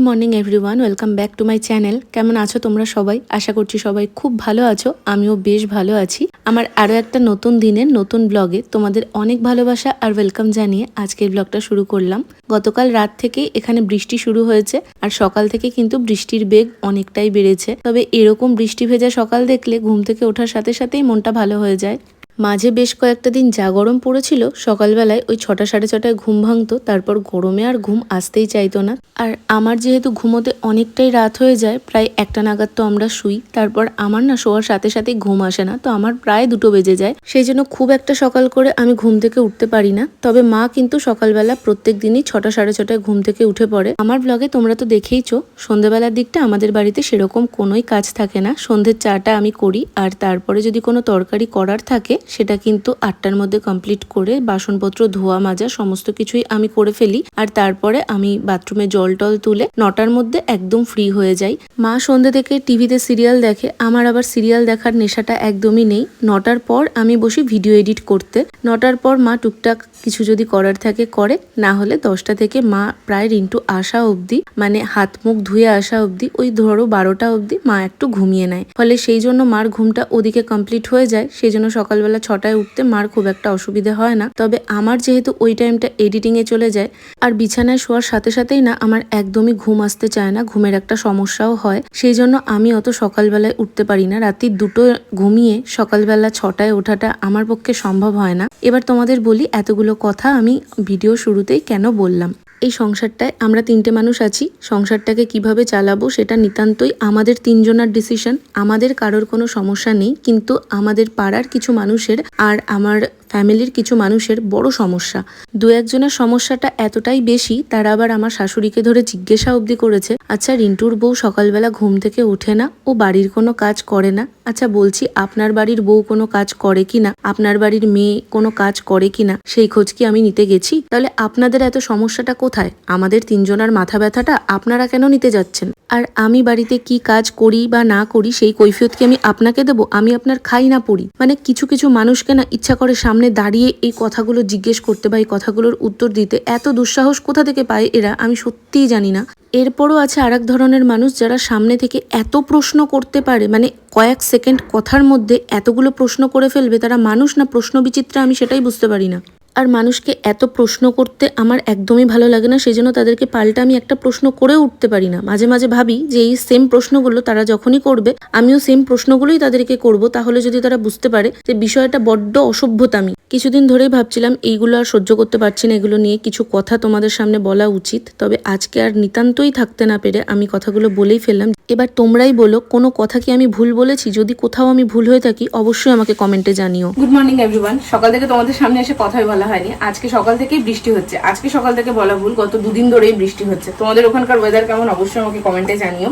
Morning everyone, welcome back to my channel. কেমন আছো তোমরা সবাই? আশা করছি সবাই খুব ভালো আছো। আমিও বেশ ভালো আছি। আমার আরও একটা নতুন দিনের নতুন ব্লগে তোমাদের অনেক ভালোবাসা আর ওয়েলকাম জানিয়ে আজকের ব্লগটা শুরু করলাম। গতকাল রাত থেকেই এখানে বৃষ্টি শুরু হয়েছে আর সকাল থেকে কিন্তু বৃষ্টির বেগ অনেকটাই বেড়েছে। তবে এরকম বৃষ্টি ভেজা সকাল দেখলে ঘুম থেকে ওঠার সাথে সাথেই মনটা ভালো হয়ে যায়। মাঝে বেশ কয়েকটা দিন যা গরম পড়েছিল, সকালবেলায় ওই 6টা সাড়ে 6টায় ঘুম ভাঙতো, তারপর গরমে আর ঘুম আসতেই চাইতো না। আর আমার যেহেতু ঘুমোতে অনেকটাই রাত হয়ে যায়, প্রায় 1টা নাগাদ তো আমরা শুই, তারপর আমার না শোয়ার সাথে সাথেই ঘুম আসে না, তো আমার প্রায় 2টো বেজে যায়। সেই জন্য খুব একটা সকাল করে আমি ঘুম থেকে উঠতে পারি না। তবে মা কিন্তু সকালবেলা প্রত্যেক দিনই 6টা সাড়ে 6টায় ঘুম থেকে উঠে পড়ে। আমার ব্লগে তোমরা তো দেখেইছো, সন্ধ্যেবেলার দিকটা আমাদের বাড়িতে সেরকম কোনোই কাজ থাকে না। সন্ধ্যের চাটা আমি করি, আর তারপরে যদি কোনো তরকারি করার থাকে সেটা কিন্তু 8টার মধ্যে কমপ্লিট করে বাসনপত্র ধোয়া মাজা সমস্ত কিছুই আমি করে ফেলি। আর তারপরে আমি বাথরুমে জল টল তুলে 9টার মধ্যে একদম ফ্রি হয়ে যাই। মা সন্ধ্যে থেকে টিভিতে সিরিয়াল দেখে, আমার আবার সিরিয়াল দেখার নেশাটা একদমই নেই। 9টার পর আমি বসি ভিডিও এডিট করতে। 9টার পর মা টুকটাক কিছু যদি করার থাকে করে, না হলে 10টা থেকে মা প্রায় রিন্টু আসা অবধি, মানে হাত মুখ ধুয়ে আসা অবধি, ওই ধরো 12টা অবধি মা একটু ঘুমিয়ে নেয়। ফলে সেই জন্য মার ঘুমটা ওদিকে কমপ্লিট হয়ে যায়। সেই জন্য সকালবেলা 6টায় উঠতে মার খুব একটা অসুবিধা হয় না। তবে আমার যেহেতু ওই টাইমটা এডিটিং এ চলে যায় আর বিছানায় শোয়ার সাথে সাথেই না আমার একদমই ঘুম আসতে চায় না, ঘুমের একটা সমস্যাও হয়। সেই জন্য আমি অত সকালবেলায় উঠতে পারি না। রাত্রি 2টো ঘুমিয়ে সকালবেলা 6টায় ওঠাটা আমার পক্ষে সম্ভব হয় না। এবার তোমাদের বলি এতগুলো কথা আমি ভিডিও শুরুতেই কেন বললাম। এই সংসারটায় আমরা 3টে মানুষ আছি। সংসারটাকে কিভাবে চালাবো সেটা নিতান্তই আমাদের 3জনের ডিসিশন। আমাদের কারোর কোনো সমস্যা নেই, কিন্তু আমাদের পাড়ার কিছু মানুষের আর আমার ফ্যামিলির কিছু মানুষের বড় সমস্যা। 2-1জনের সমস্যাটা এতটাই বেশি, তারা আবার আমার শাশুড়িকে ধরে জিজ্ঞাসা অবধি করেছে, আচ্ছা রিন্টুর বউ সকালবেলা ঘুম থেকে ওঠে না, ও বাড়ির কোনো কাজ করে না? আচ্ছা বলছি, আপনার বাড়ির বউ কোনো কাজ করে কিনা, আপনার বাড়ির মেয়ে কোনো কাজ করে কিনা, সেই খোঁজ কি আমি নিতে গেছি? তাহলে আপনাদের এত সমস্যাটা কোথায়? আমাদের 3জনের মাথা ব্যথাটা আপনারা কেন নিতে যাচ্ছেন? আর আমি বাড়িতে কি কাজ করি বা না করি সেই কৈফিয়ত কি আমি আপনাকে দেবো? আমি আপনার খাই না পড়ি? মানে কিছু কিছু মানুষকে না ইচ্ছা করে সামনে দাঁড়িয়ে এই কথাগুলো জিজ্ঞেস করতে বা এই কথাগুলোর উত্তর দিতে। এত দুঃসাহস কোথা থেকে পায় এরা, আমি সত্যিই জানি না। এরপরও আছে আরেক ধরনের মানুষ যারা সামনে থেকে এত প্রশ্ন করতে পারে, মানে কয়েক সেকেন্ড কথার মধ্যে এতগুলো প্রশ্ন করে ফেলবে। তারা মানুষ না প্রশ্ন বিচিত্রা, আমি সেটাই বুঝতে পারি না। আর মানুষকে এত প্রশ্ন করতে আমার একদমই ভালো লাগে না। সেই জন্য তাদেরকে পাল্টা আমি একটা প্রশ্ন করে উঠতে পারি না। মাঝে মাঝে ভাবি যে এই সেম প্রশ্নগুলো তারা যখনই করবে আমিও সেম প্রশ্নগুলোই তাদেরকে করব, তাহলে যদি তারা বুঝতে পারে যে বিষয়টা বড্ড অসভ্যতামি। কিছুদিন ধরেই ভাবছিলাম এইগুলো আর সহ্য করতে পারছি না, এগুলো নিয়ে কিছু কথা তোমাদের সামনে বলা উচিত। তবে আজকে আর নিতান্তই থাকতে না পেরে আমি কথাগুলো বলেই ফেললাম। এবার তোমরাই বলো, কোনো কথা কি আমি ভুল বলেছি? যদি কোথাও আমি ভুল হয়ে থাকি অবশ্যই আমাকে কমেন্টে জানিও। Good morning everyone. সকাল থেকে তোমাদের সামনে এসে কথাই বলা হয়নি। আজকে সকাল থেকেই বৃষ্টি হচ্ছে। আজকে সকাল থেকে বলা ভুল, গত 2 দিন ধরেই বৃষ্টি হচ্ছে। তোমাদের ওখানকার ওয়েদার কেমন অবশ্যই আমাকে কমেন্টে জানিও।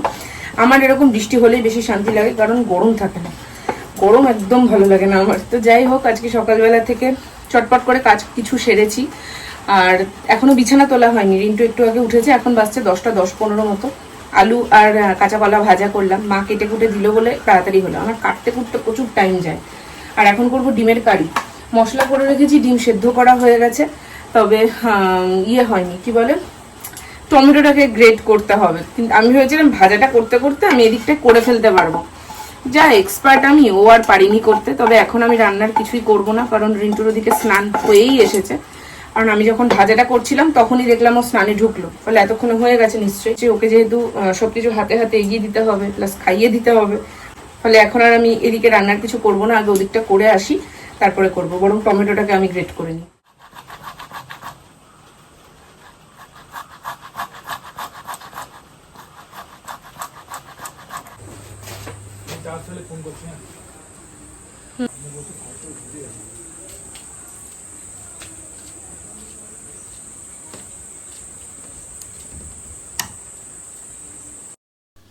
আমার এরকম বৃষ্টি হলেই বেশি শান্তি লাগে, কারণ গরম থাকে না। গরম একদম ভালো লাগে না আমার। তো যাই হোক, আজকে সকালবেলা থেকে চটপট করে কাজ কিছু সেরেছি, আর এখনো বিছানা তোলা হয়নি। রিন্টু একটু আগে উঠেছে, এখন বাজছে 10টা 10-15 মতো। আলু আর কাঁচা কলা ভাজা করলাম, মা কেটে কুটে দিল বলে তাড়াতাড়ি হলো। আমার কাটতে কুটতে প্রচুর টাইম যায়। আর এখন করব ডিমের কারি। মশলা করে রেখেছি, ডিম সেদ্ধ করা হয়ে গেছে, তবে হয়নি, কি বলে, টমেটোটাকে গ্রেট করতে হবে। কিন্তু আমি ভেবেছিলাম ভাজাটা করতে করতে আমি এদিকটা করে ফেলতে পারবো। যা এক্সপার্ট আমি, ও আর পারিনি করতে। তবে এখন আমি রান্নার কিছুই করব না, কারণ রিন্টুর ওদিকে স্নান হয়েই এসেছে। কারণ আমি যখন ভাজাটা করছিলাম তখনই দেখলাম ও স্নানে ঢুকলো, ফলে এতক্ষণ হয়ে গেছে নিশ্চয়ই। ওকে যেহেতু সবকিছু হাতে হাতে এগিয়ে দিতে হবে, প্লাস খাইয়ে দিতে হবে, ফলে এখন আর আমি এদিকে রান্নার কিছু করব না। আগে ওদিকটা করে আসি, তারপরে করব। বরং টমেটোটাকে আমি গ্রেট করে নিই।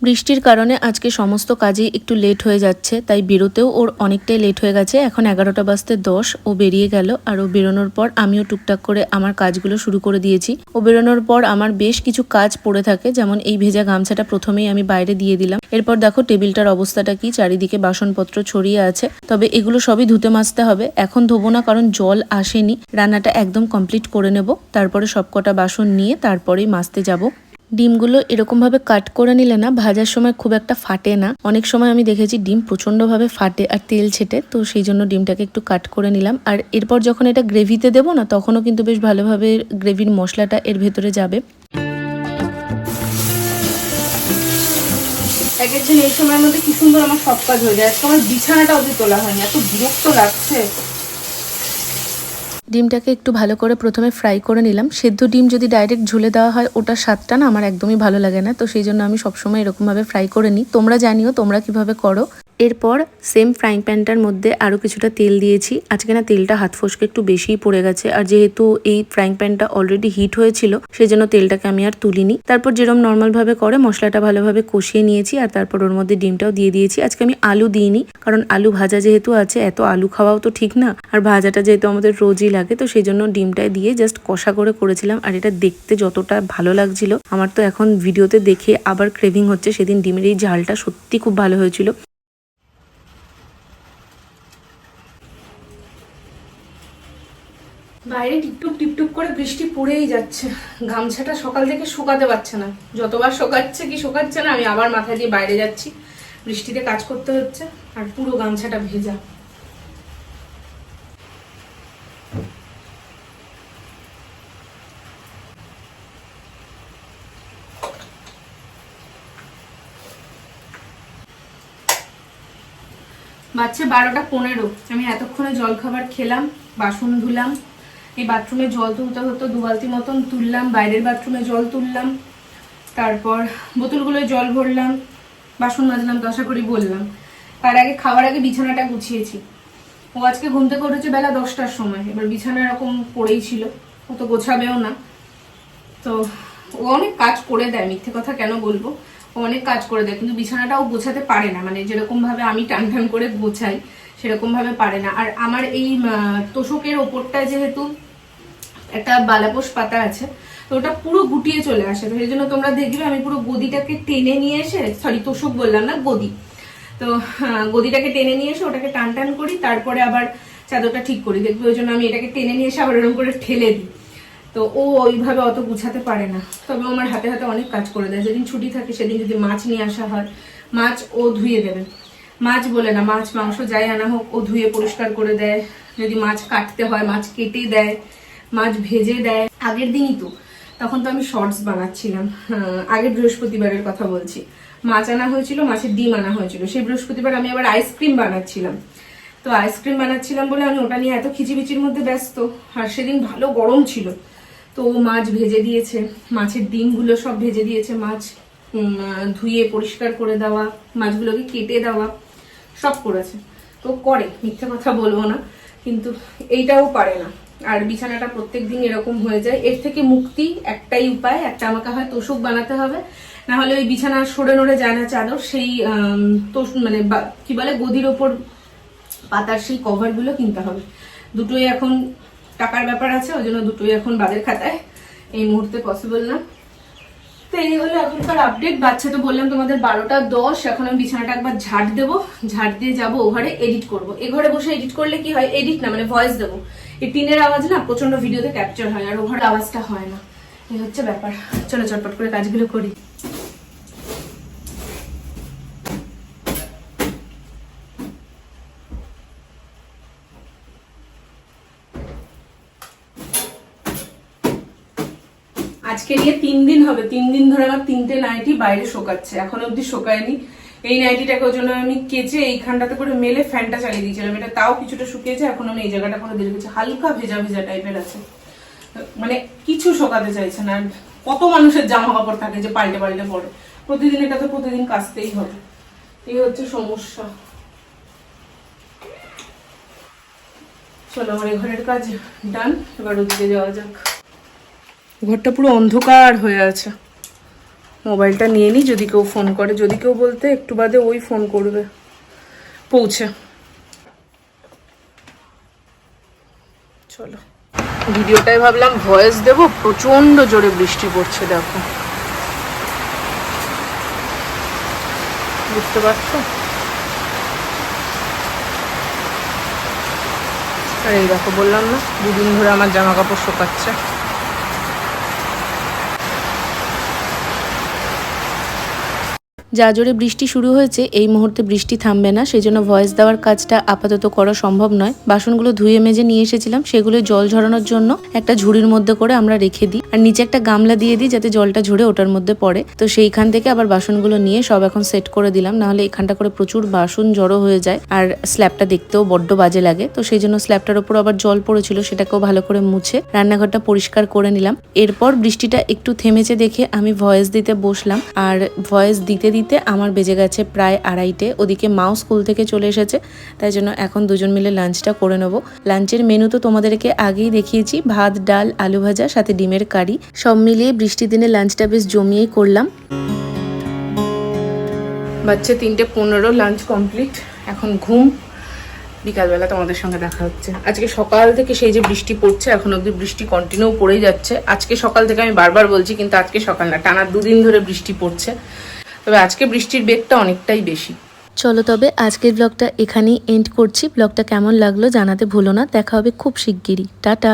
বৃষ্টির কারণে আজকে সমস্ত কাজেই একটু লেট হয়ে যাচ্ছে, তাই বেরোতেও ওর অনেকটাই লেট হয়ে গেছে। এখন 11টা বাজতে 10, ও বেরিয়ে গেল। আর ও বেরোনোর পর আমিও টুকটাক করে আমার কাজগুলো শুরু করে দিয়েছি। ও বেরোনোর পর আমার বেশ কিছু কাজ পড়ে থাকে, যেমন এই ভেজা গামছাটা প্রথমেই আমি বাইরে দিয়ে দিলাম। এরপর দেখো টেবিলটার অবস্থাটা কি, চারিদিকে বাসনপত্র ছড়িয়ে আছে। তবে এগুলো সবই ধুতে মাজতে হবে। এখন ধোবো না, কারণ জল আসেনি। রান্নাটা একদম কমপ্লিট করে নেব, তারপরে সবকটা বাসন নিয়ে তারপরেই মাজতে যাব। ডিমগুলো এরকমভাবে কাট করে নিলে না ভাজার সময় খুব একটা ফাটে না। অনেক সময় আমি দেখেছি ডিম প্রচণ্ডভাবে ফাটে আর তেল ছেটে, তো সেই জন্য ডিমটাকে একটু কাট করে নিলাম। আর এরপর যখন এটা গ্রেভিতে দেবো না, তখনও কিন্তু বেশ ভালোভাবে গ্রেভির মশলাটা এর ভেতরে যাবে। দেখেছেন এই সময়ের মধ্যে কি সুন্দর আমার সব কাজ হয়ে যায়। আজকে আমার বিছানাটা অবধি তোলা হয়নি, এত বিরক্ত লাগছে। ডিমটাকে একটু ভালো করে প্রথমে ফ্রাই করে নিলাম। সেদ্ধ ডিম যদি ডাইরেক্ট ঝুলে দেওয়া হয় ওটার স্বাদটা না আমার একদমই ভালো লাগে না, তো সেই জন্য আমি সবসময় এরকমভাবে ফ্রাই করে নিই। তোমরা জানিও তোমরা কিভাবে করো। এরপর সেম ফ্রাইং প্যানটার মধ্যে আরও কিছুটা তেল দিয়েছি। আজকে না তেলটা হাত ফসকে একটু বেশিই পড়ে গেছে, আর যেহেতু এই ফ্রাইং প্যানটা অলরেডি হিট হয়েছিল সেই জন্য তেলটাকে আমি আর তুলিনি। তারপর যেরকম নর্মালভাবে করে মশলাটা ভালোভাবে কষিয়ে নিয়েছি, আর তারপর ওর মধ্যে ডিমটাও দিয়ে দিয়েছি। আজকে আমি আলু দিইনি, কারণ আলু ভাজা যেহেতু আছে, এত আলু খাওয়াও তো ঠিক না, আর ভাজাটা যেহেতু আমাদের রোজই লাগে, তো সেই জন্য ডিমটাই দিয়ে জাস্ট কষা করে করেছিলাম। আর এটা দেখতে যতটা ভালো লাগছিল, আমার তো এখন ভিডিওতে দেখে আবার ক্রেভিং হচ্ছে। সেদিন ডিমের এই ঝালটা সত্যি খুব ভালো হয়েছিল। বাইরে টিপটুপ টিপটুপ করে বৃষ্টি পড়েই যাচ্ছে। গামছাটা সকাল থেকে শুকাতে পারছে না, যতবার শোকাচ্ছে কি শোকাচ্ছে না, আমি আবার মাথা দিয়ে বাইরে যাচ্ছি, বৃষ্টিতে কাজ করতে হচ্ছে, আর পুরো গামছাটা ভেজা। বাচ্চা 12টা 15। আমি এতক্ষণে জলখাবার খেলাম, বাসন ধুলাম, এই বাথরুমে জল তুলতে হতো, 2 বালতি মতন তুললাম, বাইরের বাথরুমে জল তুললাম, তারপর বোতলগুলোয় জল ভরলাম, বাসন মাজলাম, তো আশা করি বললাম। তার আগে খাওয়ার আগে বিছানাটা গুছিয়েছি। ও আজকে ঘুম থেকে উঠেছে বেলা 10টার সময়, এবার বিছানা এরকম পড়েই ছিল, ও তো গোছাবেও না। তো ও অনেক কাজ করে দেয়, মিথ্যে কথা কেন বলবো, ও অনেক কাজ করে দেয়, কিন্তু বিছানাটাও গোছাতে পারে না, মানে যেরকম ভাবে আমি টান টান করে গোছাই সেরকম ভাবে পারে না। আর আমার এই তোষকের ওপরটা যেহেতু একটা বালাপোষ পাতা আছে, তো ওটা পুরো গুটিয়ে চলে আসে, তো সেই জন্য তোমরা দেখবে আমি পুরো গদিটাকে টেনে নিয়ে এসে, সরি তোষক বললাম না, গদি, তো গদিটাকে টেনে নিয়ে এসে ওটাকে টান টান করি, তারপরে আবার চাদরটা ঠিক করি, দেখবে ওই জন্য আমি এটাকে টেনে নিয়ে এসে আবার এরকম করে ঠেলে দিই। তো ও ওইভাবে অত গুছাতে পারে না, তবে আমার হাতে হাতে অনেক কাজ করে দেয়। যেদিন ছুটি থাকে সেদিন যদি মাছ নিয়ে আসা হয়, মাছ ও ধুয়ে দেবে, মাছ বলে না, মাছ মাংস যাই আনা হোক ও ধুয়ে পরিষ্কার করে দেয়। যদি মাছ কাটতে হয় মাছ কেটে দেয়, মাছ ভেজে দেয়। আগের দিনই তো, তখন তো আমি শর্টস বানাচ্ছিলাম, আগের বৃহস্পতিবারের কথা বলছি, মাছ আনা হয়েছিল, মাছের ডিম আনা হয়েছিল, সেই বৃহস্পতিবার আমি আবার আইসক্রিম বানাচ্ছিলাম। তো আইসক্রিম বানাচ্ছিলাম বলে আমি ওটা নিয়ে এত খিচিবিচির মধ্যে ব্যস্ত, আর সেদিন ভালো গরম ছিল, তো মাছ ভেজে দিয়েছে, মাছের ডিমগুলো সব ভেজে দিয়েছে, মাছ ধুয়ে পরিষ্কার করে দেওয়া, মাছগুলোকে কেটে দেওয়া, সব করেছে। তো করে, মিথ্যে কথা বলবো না, কিন্তু এইটাও পারে না। আর বিছানাটা প্রত্যেকদিন এরকম হয়ে যায়। এর থেকে মুক্তি একটাই উপায়, একটা আমাকে হয় তোষক বানাতে হবে, না হলে ওই বিছানা সরে নড়ে যায় না চাদর, সেই মানে কি বলে গদির ওপর পাতার সেই কভার গুলো কিনতে হবে। দুটোই এখন টাকার ব্যাপার আছে, ওই জন্য দুটোই এখন বাদের খাতায়, এই মুহূর্তে পসিবল না। তো এই হলো এখনকার আপডেট। বাচ্চা তো বললাম তোমাদের 12টা 10, এখন আমি বিছানাটা একবার ঝাড় দেবো, ঝাড় দিয়ে যাবো ও ঘরে এডিট করবো। এ ঘরে বসে এডিট করলে কি হয়, এডিট না মানে ভয়েস দেবো, এই টিনের আওয়াজ না প্রচন্ড ভিডিওতে ক্যাপচার হয়, আর ও ঘরে আওয়াজটা হয় না, এই হচ্ছে ব্যাপার। চলো চটপট করে কাজগুলো করি। আজকে নিয়ে 3 দিন হবে, 3 দিন ধরে আমার 3টে নাইটি বাইরে শোকাচ্ছে, এখনো অব্দি শোকায়নি। এই নাইটিটাকে ওই জন্য আমি কেচে এইখানটাতে করে মেলে ফ্যানটা চালিয়ে দিয়েছিলাম, এটা তাও কিছুটা শুকিয়েছে, এখন আমি এই জায়গাটা করে দিয়ে রেখেছি, হালকা ভেজা ভেজা টাইপের আছে, মানে কিছু শোকাতে চাইছে না। কত মানুষের জামা কাপড় থাকে যে পাল্টে পাল্টে পরে, প্রতিদিন এটা তো প্রতিদিন কাচতেই হবে, এই হচ্ছে সমস্যা। চলো আমার এই ঘরের কাজ ডান, এবার ওদিকে যাওয়া যাক। ঘরটা পুরো অন্ধকার হয়ে আছে, মোবাইলটা নিয়ে নিই, যদি কেউ ফোন করে, যদি কেউ বলতে একটু বাদে ওই ফোন করবে পৌঁছে। চলো ভিডিওটাই ভাবলাম ভয়েস দেবো, প্রচন্ড জোরে বৃষ্টি পড়ছে, দেখো বুঝতে পারছো। আর এই দেখো বললাম না 2 দিন ধরে আমার জামা কাপড় শোকাচ্ছে। যা জোরে বৃষ্টি শুরু হয়েছে এই মুহূর্তে বৃষ্টি থামবে না, সেই জন্য ভয়েস দেওয়ার কাজটা আপাতত করা সম্ভব নয়। বাসনগুলো ধুয়ে মেজে নিয়ে এসেছিলাম, সেগুলো জল ঝরানোর জন্য একটা ঝুড়ির মধ্যে করে আমরা রেখে দিই, আর নিচে একটা গামলা দিয়ে দিই যাতে জলটা ঝরে ওটার মধ্যে পড়ে। তো সেইখান থেকে আবার বাসনগুলো নিয়ে সব এখন সেট করে দিলাম, নাহলে এখানটা করে প্রচুর বাসন জড়ো হয়ে যায় আর স্ল্যাবটা দেখতেও বড্ড বাজে লাগে। তো সেই জন্য স্ল্যাবটার উপর আবার জল পড়েছিল, সেটাকেও ভালো করে মুছে রান্নাঘরটা পরিষ্কার করে নিলাম। এরপর বৃষ্টিটা একটু থেমেছে দেখে আমি ভয়েস দিতে বসলাম, আর ভয়েস দিতে দিতে আমার বেজে গেছে প্রায় 2:30। ওদিকে মাও স্কুল থেকে চলে এসেছে, তাই জন্য এখন দুজন মিলে লাঞ্চটা করে নেব। লাঞ্চের মেনু তো তোমাদেরকে আগেই দেখিয়েছি, ভাত, ডাল, আলু ভাজা, সাথে ডিমের কারি। সব মিলিয়ে বৃষ্টির দিনে লাঞ্চটা বেশ জমিয়েই করলাম। বাচ্চা 3:15, লাঞ্চ কমপ্লিট, এখন ঘুম। বিকালবেলা তোমাদের সঙ্গে দেখা হচ্ছে। আজকে সকাল থেকে সেই যে বৃষ্টি পড়ছে, এখন অব্দি বৃষ্টি কন্টিনিউ পড়েই যাচ্ছে। আজকে সকাল থেকে আমি বারবার বলছি, কিন্তু আজকে সকাল না, টানা 2 দিন ধরে বৃষ্টি পড়ছে। তবে আজকে বৃষ্টির বেগটা অনেকটাই বেশি। চলো তবে আজকের ব্লগটা এখানেই এন্ড করছি। ব্লগটা কেমন লাগলো জানাতে ভুলো না। দেখা হবে খুব শিগগিরই। টাটা।